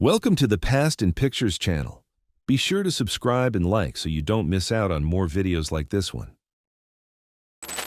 Welcome to the Past in Pictures channel. Be sure to subscribe and like so you don't miss out on more videos like this one.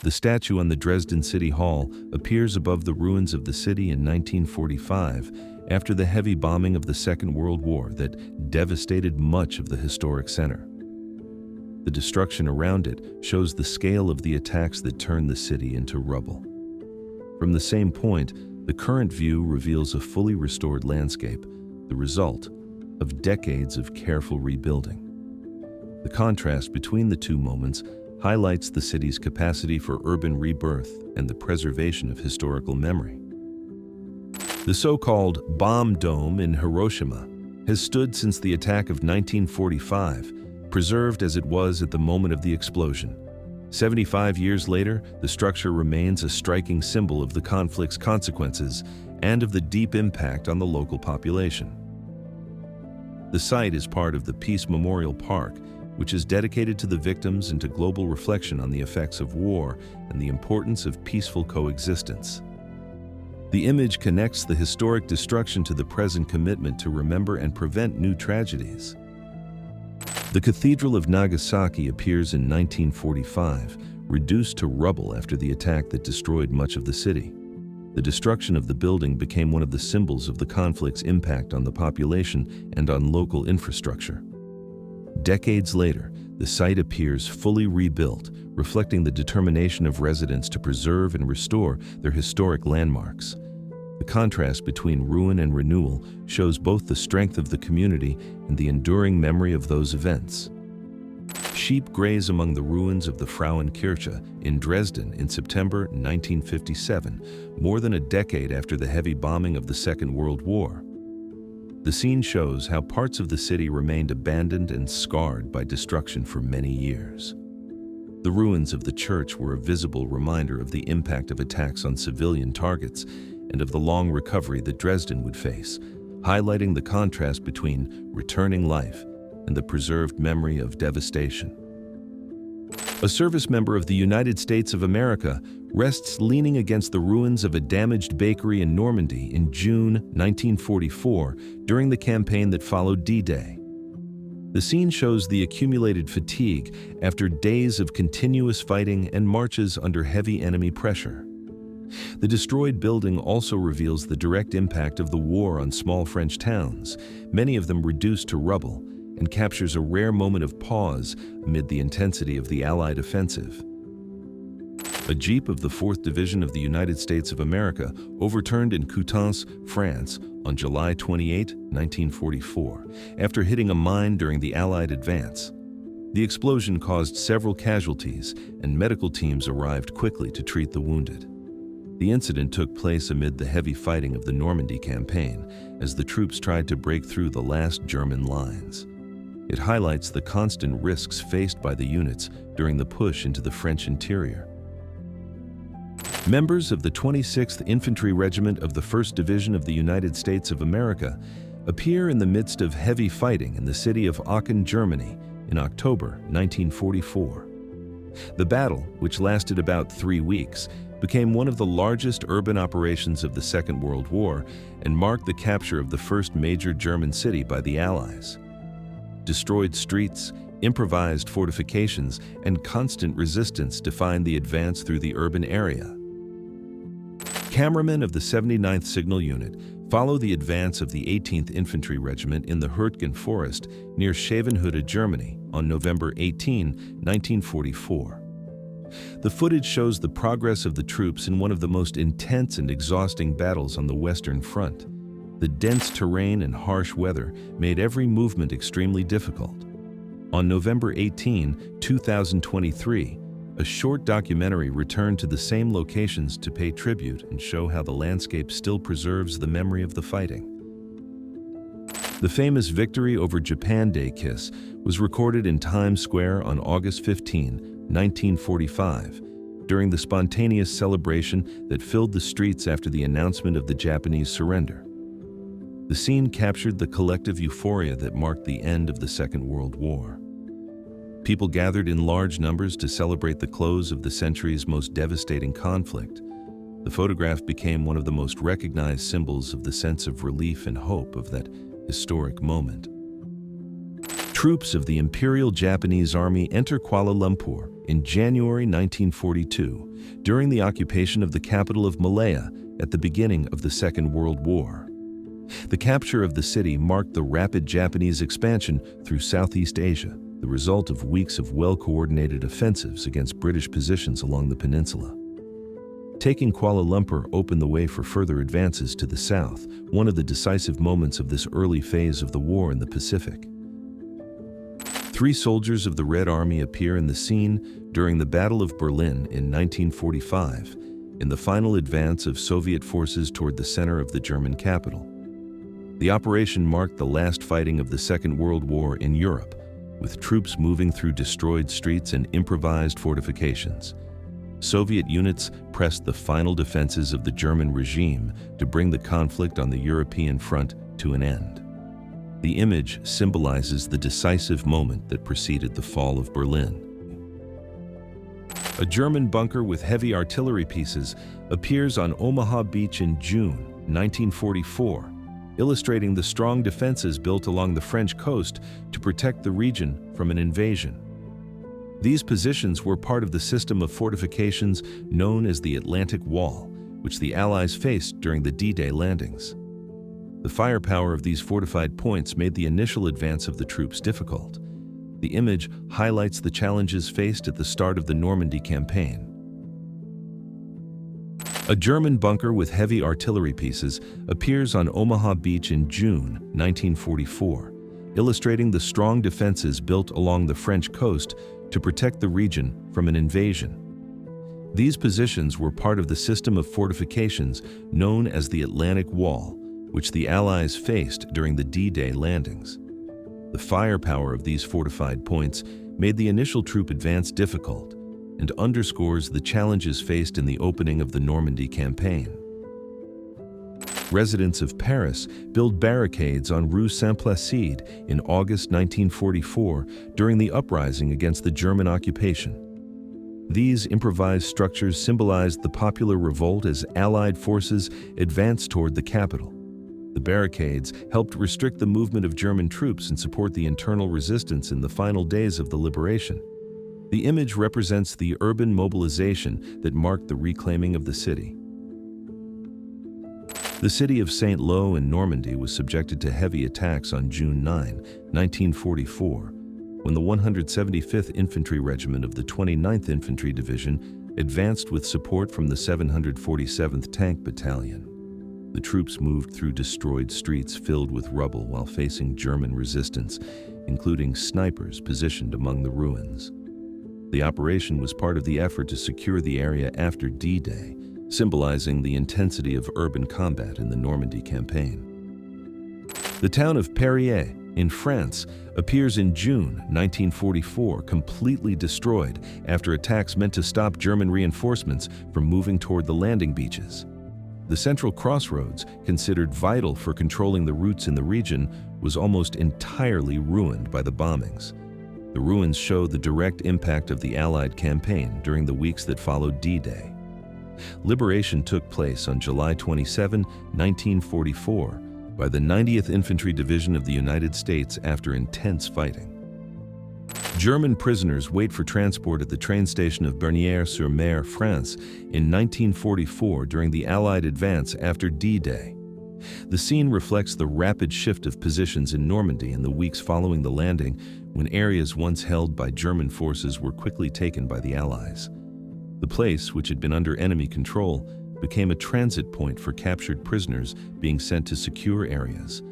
The statue on the Dresden City Hall appears above the ruins of the city in 1945 after the heavy bombing of the Second World War that devastated much of the historic center. The destruction around it shows the scale of the attacks that turned the city into rubble. From the same point, the current view reveals a fully restored landscape, the result of decades of careful rebuilding. The contrast between the two moments highlights the city's capacity for urban rebirth and the preservation of historical memory. The so-called bomb dome in Hiroshima has stood since the attack of 1945, preserved as it was at the moment of the explosion. 75 years later, the structure remains a striking symbol of the conflict's consequences and of the deep impact on the local population. The site is part of the Peace Memorial Park, which is dedicated to the victims and to global reflection on the effects of war and the importance of peaceful coexistence. The image connects the historic destruction to the present commitment to remember and prevent new tragedies. The Cathedral of Nagasaki appears in 1945, reduced to rubble after the attack that destroyed much of the city. The destruction of the building became one of the symbols of the conflict's impact on the population and on local infrastructure. Decades later, the site appears fully rebuilt, reflecting the determination of residents to preserve and restore their historic landmarks. The contrast between ruin and renewal shows both the strength of the community and the enduring memory of those events. Sheep graze among the ruins of the Frauenkirche in Dresden in September 1957, more than a decade after the heavy bombing of the Second World War. The scene shows how parts of the city remained abandoned and scarred by destruction for many years. The ruins of the church were a visible reminder of the impact of attacks on civilian targets and of the long recovery that Dresden would face, highlighting the contrast between returning life and the preserved memory of devastation. A service member of the United States of America rests leaning against the ruins of a damaged bakery in Normandy in June 1944 during the campaign that followed D-Day. The scene shows the accumulated fatigue after days of continuous fighting and marches under heavy enemy pressure. The destroyed building also reveals the direct impact of the war on small French towns, many of them reduced to rubble, and captures a rare moment of pause amid the intensity of the Allied offensive. A jeep of the 4th Division of the United States of America overturned in Coutances, France, on July 28, 1944, after hitting a mine during the Allied advance. The explosion caused several casualties, and medical teams arrived quickly to treat the wounded. The incident took place amid the heavy fighting of the Normandy campaign, as the troops tried to break through the last German lines. It highlights the constant risks faced by the units during the push into the French interior. Members of the 26th Infantry Regiment of the 1st Division of the United States of America appear in the midst of heavy fighting in the city of Aachen, Germany, in October 1944. The battle, which lasted about 3 weeks, became one of the largest urban operations of the Second World War and marked the capture of the first major German city by the Allies. Destroyed streets, improvised fortifications, and constant resistance defined the advance through the urban area. Cameramen of the 79th Signal Unit follow the advance of the 18th Infantry Regiment in the Hürtgen Forest near Stavelot, Germany, on November 18, 1944. The footage shows the progress of the troops in one of the most intense and exhausting battles on the Western Front. The dense terrain and harsh weather made every movement extremely difficult. On November 18, 2023, a short documentary returned to the same locations to pay tribute and show how the landscape still preserves the memory of the fighting. The famous victory over Japan Diekirch was recorded in Times Square on August 15, 1945, during the spontaneous celebration that filled the streets after the announcement of the Japanese surrender. The scene captured the collective euphoria that marked the end of the Second World War. People gathered in large numbers to celebrate the close of the century's most devastating conflict. The photograph became one of the most recognized symbols of the sense of relief and hope of that historic moment. Troops of the Imperial Japanese Army enter Kuala Lumpur in January 1942 during the occupation of the capital of Malaya at the beginning of the Second World War. The capture of the city marked the rapid Japanese expansion through Southeast Asia, the result of weeks of well-coordinated offensives against British positions along the peninsula. Taking Kuala Lumpur opened the way for further advances to the south, one of the decisive moments of this early phase of the war in the Pacific. 3 soldiers of the Red Army appear in the scene during the Battle of Berlin in 1945, in the final advance of Soviet forces toward the center of the German capital. The operation marked the last fighting of the Second World War in Europe, with troops moving through destroyed streets and improvised fortifications. Soviet units pressed the final defenses of the German regime to bring the conflict on the European front to an end. The image symbolizes the decisive moment that preceded the fall of Berlin. A German bunker with heavy artillery pieces appears on Omaha Beach in June 1944, illustrating the strong defenses built along the French coast to protect the region from an invasion. These positions were part of the system of fortifications known as the Atlantic Wall, which the Allies faced during the D-Day landings. The firepower of these fortified points made the initial advance of the troops difficult. The image highlights the challenges faced at the start of the Normandy campaign. A German bunker with heavy artillery pieces appears on Omaha Beach in June 1944, illustrating the strong defenses built along the French coast to protect the region from an invasion. These positions were part of the system of fortifications known as the Atlantic Wall, which the Allies faced during the D-Day landings. The firepower of these fortified points made the initial troop advance difficult and underscores the challenges faced in the opening of the Normandy campaign. Residents of Paris built barricades on Rue Saint-Placide in August 1944 during the uprising against the German occupation. These improvised structures symbolized the popular revolt as Allied forces advanced toward the capital. The barricades helped restrict the movement of German troops and support the internal resistance in the final days of the liberation. The image represents the urban mobilization that marked the reclaiming of the city. The city of Saint-Lô in Normandy was subjected to heavy attacks on June 9, 1944, when the 175th Infantry Regiment of the 29th Infantry Division advanced with support from the 747th Tank Battalion. The troops moved through destroyed streets filled with rubble while facing German resistance, including snipers positioned among the ruins. The operation was part of the effort to secure the area after D-Day, symbolizing the intensity of urban combat in the Normandy campaign. The town of Périers in France appears in June 1944, completely destroyed after attacks meant to stop German reinforcements from moving toward the landing beaches. The central crossroads, considered vital for controlling the routes in the region, was almost entirely ruined by the bombings. The ruins show the direct impact of the Allied campaign during the weeks that followed D-Day. Liberation took place on July 27, 1944, by the 90th Infantry Division of the United States after intense fighting. German prisoners wait for transport at the train station of Bernières-sur-Mer, France, in 1944 during the Allied advance after D-Day. The scene reflects the rapid shift of positions in Normandy in the weeks following the landing, when areas once held by German forces were quickly taken by the Allies. The place, which had been under enemy control, became a transit point for captured prisoners being sent to secure areas.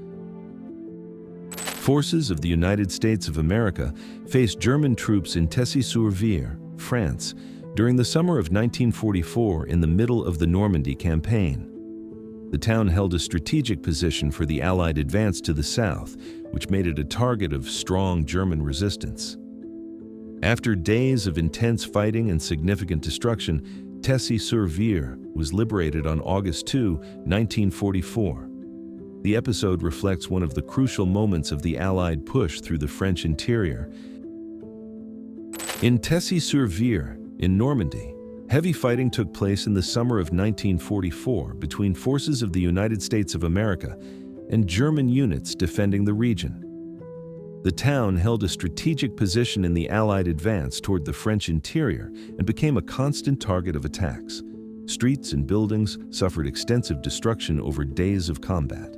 Forces of the United States of America faced German troops in Tessy-sur-Vire, France, during the summer of 1944 in the middle of the Normandy campaign. The town held a strategic position for the Allied advance to the south, which made it a target of strong German resistance. After days of intense fighting and significant destruction, Tessy-sur-Vire was liberated on August 2, 1944. The episode reflects one of the crucial moments of the Allied push through the French interior. In Tessy-sur-Vire, in Normandy, heavy fighting took place in the summer of 1944 between forces of the United States of America and German units defending the region. The town held a strategic position in the Allied advance toward the French interior and became a constant target of attacks. Streets and buildings suffered extensive destruction over days of combat.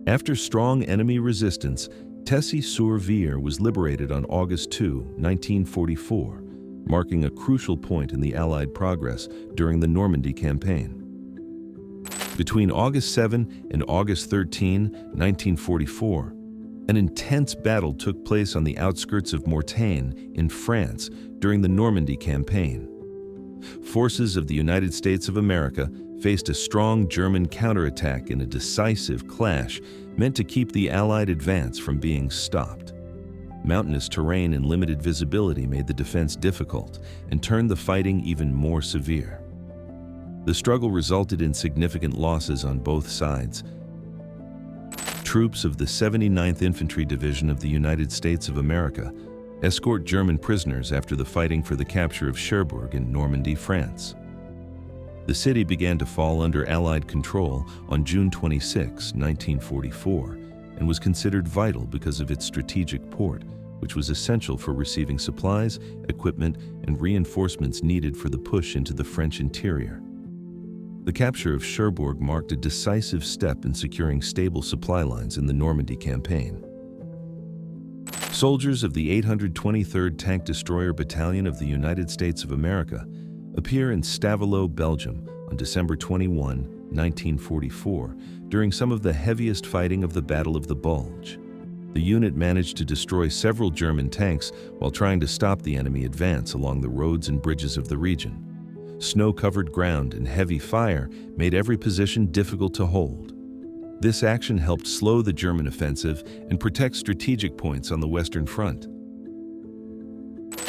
After strong enemy resistance, Tessy-sur-Vire was liberated on August 2, 1944, marking a crucial point in the Allied progress during the Normandy campaign. Between August 7 and August 13, 1944, an intense battle took place on the outskirts of Mortagne in France during the Normandy campaign. Forces of the United States of America faced a strong German counterattack in a decisive clash meant to keep the Allied advance from being stopped. Mountainous terrain and limited visibility made the defense difficult and turned the fighting even more severe. The struggle resulted in significant losses on both sides. Troops of the 79th Infantry Division of the United States of America escort German prisoners after the fighting for the capture of Cherbourg in Normandy, France. The city began to fall under Allied control on June 26, 1944, and was considered vital because of its strategic port, which was essential for receiving supplies, equipment, and reinforcements needed for the push into the French interior. The capture of Cherbourg marked a decisive step in securing stable supply lines in the Normandy campaign. Soldiers of the 823rd Tank Destroyer Battalion of the United States of America appear in Stavelot, Belgium on December 21, 1944, during some of the heaviest fighting of the Battle of the Bulge. The unit managed to destroy several German tanks while trying to stop the enemy advance along the roads and bridges of the region. Snow-covered ground and heavy fire made every position difficult to hold. This action helped slow the German offensive and protect strategic points on the Western Front.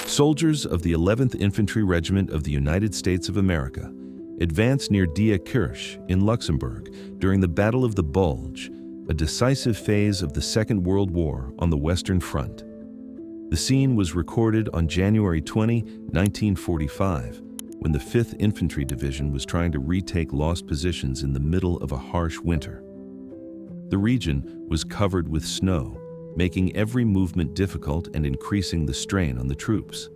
Soldiers of the 11th Infantry Regiment of the United States of America advanced near Diekirch in Luxembourg during the Battle of the Bulge, a decisive phase of the Second World War on the Western Front. The scene was recorded on January 20, 1945, when the 5th Infantry Division was trying to retake lost positions in the middle of a harsh winter. The region was covered with snow, making every movement difficult and increasing the strain on the troops.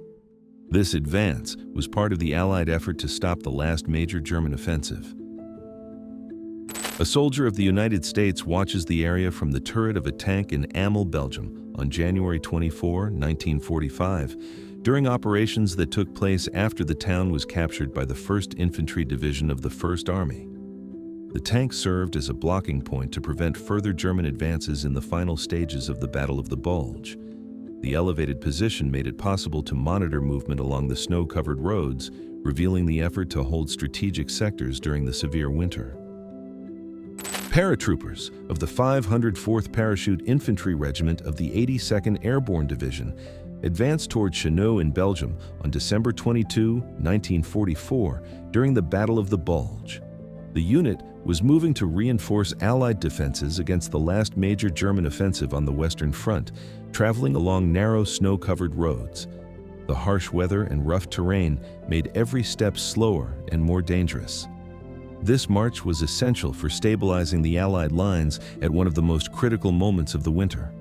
This advance was part of the Allied effort to stop the last major German offensive. A soldier of the United States watches the area from the turret of a tank in Aachen, Belgium, on January 24, 1945, during operations that took place after the town was captured by the 1st Infantry Division of the 1st Army. The tank served as a blocking point to prevent further German advances in the final stages of the Battle of the Bulge. The elevated position made it possible to monitor movement along the snow-covered roads, revealing the effort to hold strategic sectors during the severe winter. Paratroopers of the 504th Parachute Infantry Regiment of the 82nd Airborne Division advanced toward Cheneux in Belgium on December 22, 1944, during the Battle of the Bulge. The unit was moving to reinforce Allied defenses against the last major German offensive on the Western Front, traveling along narrow snow-covered roads. The harsh weather and rough terrain made every step slower and more dangerous. This march was essential for stabilizing the Allied lines at one of the most critical moments of the winter.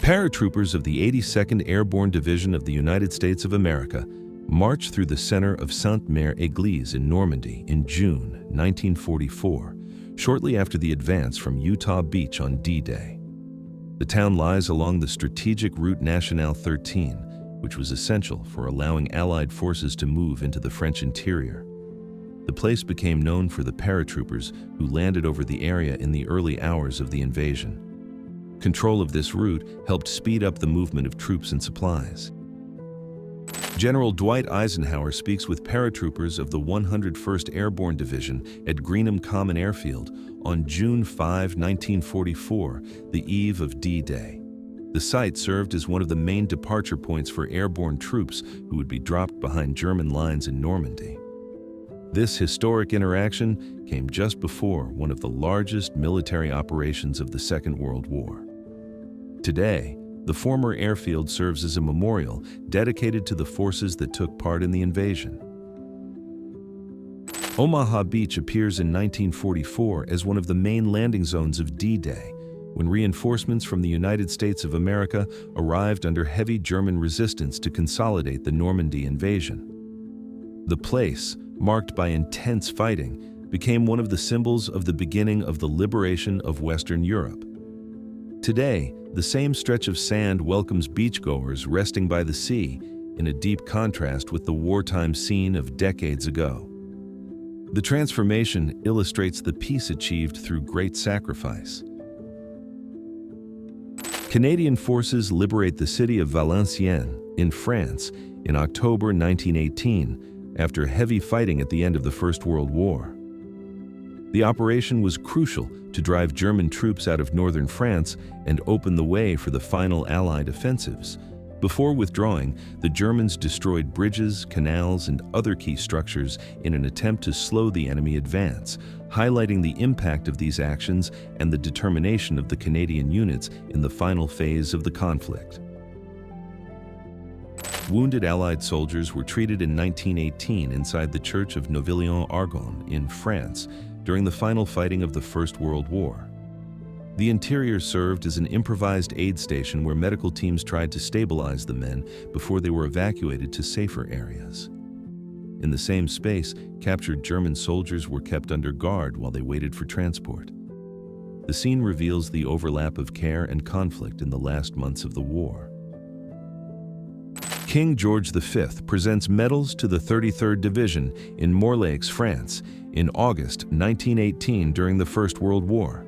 Paratroopers of the 82nd Airborne Division of the United States of America marched through the center of Sainte-Mère-Église in Normandy in June 1944, shortly after the advance from Omaha Beach on D-Day. The town lies along the strategic Route Nationale 13, which was essential for allowing Allied forces to move into the French interior. The place became known for the paratroopers who landed over the area in the early hours of the invasion. Control of this route helped speed up the movement of troops and supplies. General Dwight Eisenhower speaks with paratroopers of the 101st Airborne Division at Greenham Common Airfield on June 5, 1944, the eve of D-Day. The site served as one of the main departure points for airborne troops who would be dropped behind German lines in Normandy. This historic interaction came just before one of the largest military operations of the Second World War. Today, the former airfield serves as a memorial dedicated to the forces that took part in the invasion. Omaha Beach appears in 1944 as one of the main landing zones of D-Day, when reinforcements from the United States of America arrived under heavy German resistance to consolidate the Normandy invasion. The place, marked by intense fighting, became one of the symbols of the beginning of the liberation of Western Europe. Today, the same stretch of sand welcomes beachgoers resting by the sea, in a deep contrast with the wartime scene of decades ago. The transformation illustrates the peace achieved through great sacrifice. Canadian forces liberate the city of Valenciennes in France in October 1918 after heavy fighting at the end of the First World War. The operation was crucial to drive German troops out of northern France and open the way for the final Allied offensives. Before withdrawing, the Germans destroyed bridges, canals, and other key structures in an attempt to slow the enemy advance, highlighting the impact of these actions and the determination of the Canadian units in the final phase of the conflict. Wounded Allied soldiers were treated in 1918 inside the Church of Neuvillon-Argonne in France during the final fighting of the First World War. The interior served as an improvised aid station where medical teams tried to stabilize the men before they were evacuated to safer areas. In the same space, captured German soldiers were kept under guard while they waited for transport. The scene reveals the overlap of care and conflict in the last months of the war. King George V presents medals to the 33rd Division in Morlaix, France, in August 1918 during the First World War.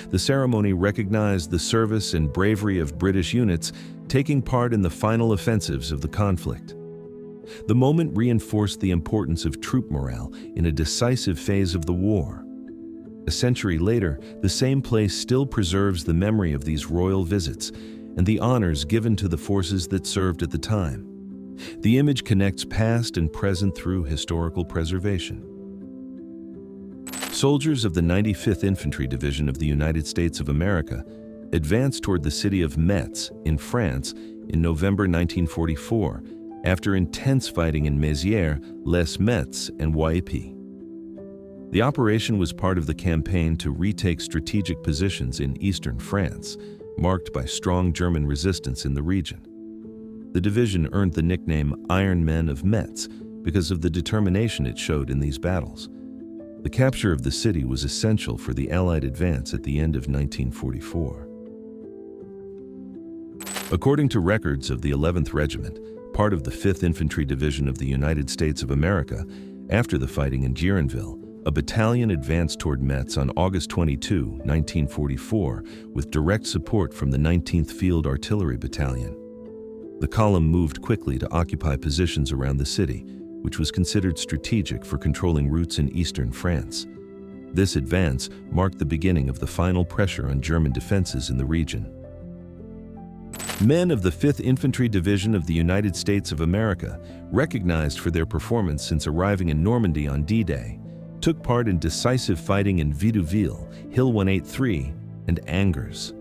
The ceremony recognized the service and bravery of British units taking part in the final offensives of the conflict. The moment reinforced the importance of troop morale in a decisive phase of the war. A century later, the same place still preserves the memory of these royal visits and the honors given to the forces that served at the time. The image connects past and present through historical preservation. Soldiers of the 95th Infantry Division of the United States of America advanced toward the city of Metz in France in November 1944 after intense fighting in Mézières, Les Metz, and WWII. The operation was part of the campaign to retake strategic positions in eastern France, marked by strong German resistance in the region. The division earned the nickname Iron Men of Metz because of the determination it showed in these battles. The capture of the city was essential for the Allied advance at the end of 1944. According to records of the 11th Regiment, part of the 5th Infantry Division of the United States of America, after the fighting in Gironville, a battalion advanced toward Metz on August 22, 1944, with direct support from the 19th Field Artillery Battalion. The column moved quickly to occupy positions around the city, which was considered strategic for controlling routes in eastern France. This advance marked the beginning of the final pressure on German defenses in the region. Men of the 5th Infantry Division of the United States of America, recognized for their performance since arriving in Normandy on D-Day, took part in decisive fighting in Vidouville, Hill 183, and Angers.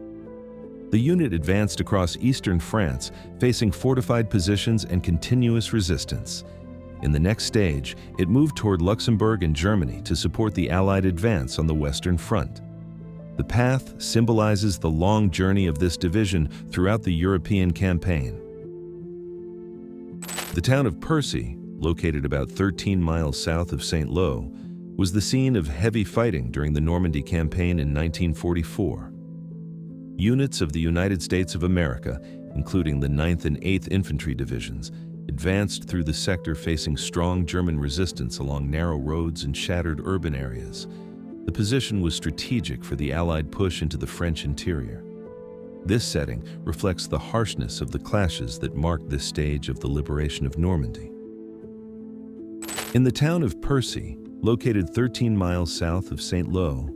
The unit advanced across eastern France, facing fortified positions and continuous resistance. In the next stage, it moved toward Luxembourg and Germany to support the Allied advance on the Western Front. The path symbolizes the long journey of this division throughout the European campaign. The town of Périers, located about 13 miles south of Saint-Lô, was the scene of heavy fighting during the Normandy campaign in 1944. Units of the United States of America, including the 9th and 8th Infantry Divisions, advanced through the sector facing strong German resistance along narrow roads and shattered urban areas. The position was strategic for the Allied push into the French interior. This setting reflects the harshness of the clashes that marked this stage of the liberation of Normandy. In the town of Périers, located 13 miles south of Saint-Lô,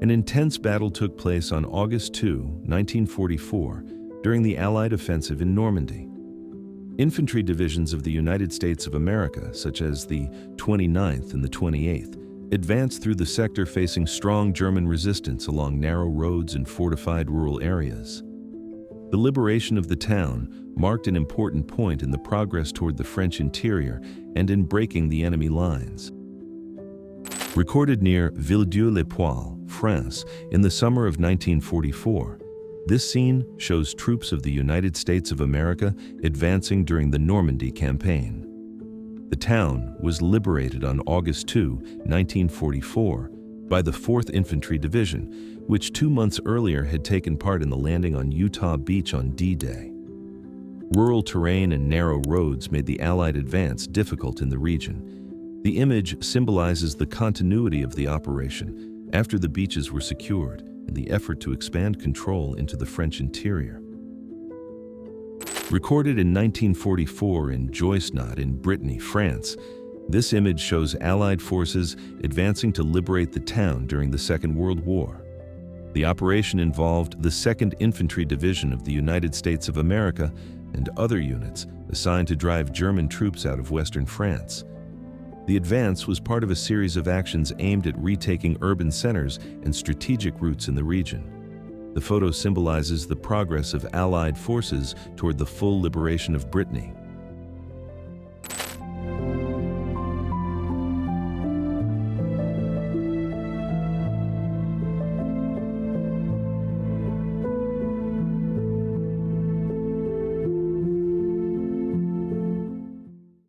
an intense battle took place on August 2, 1944, during the Allied offensive in Normandy. Infantry divisions of the United States of America, such as the 29th and the 28th, advanced through the sector facing strong German resistance along narrow roads and fortified rural areas. The liberation of the town marked an important point in the progress toward the French interior and in breaking the enemy lines. Recorded near Villedieu-les-Poêles, France, in the summer of 1944, this scene shows troops of the United States of America advancing during the Normandy campaign. The town was liberated on August 2, 1944, by the 4th Infantry Division, which 2 months earlier had taken part in the landing on Omaha Beach on D-Day. Rural terrain and narrow roads made the Allied advance difficult in the region. The image symbolizes the continuity of the operation after the beaches were secured and the effort to expand control into the French interior. Recorded in 1944 in Joisnot in Brittany, France, this image shows Allied forces advancing to liberate the town during the Second World War. The operation involved the 2nd Infantry Division of the United States of America and other units assigned to drive German troops out of western France. The advance was part of a series of actions aimed at retaking urban centers and strategic routes in the region. The photo symbolizes the progress of Allied forces toward the full liberation of Brittany.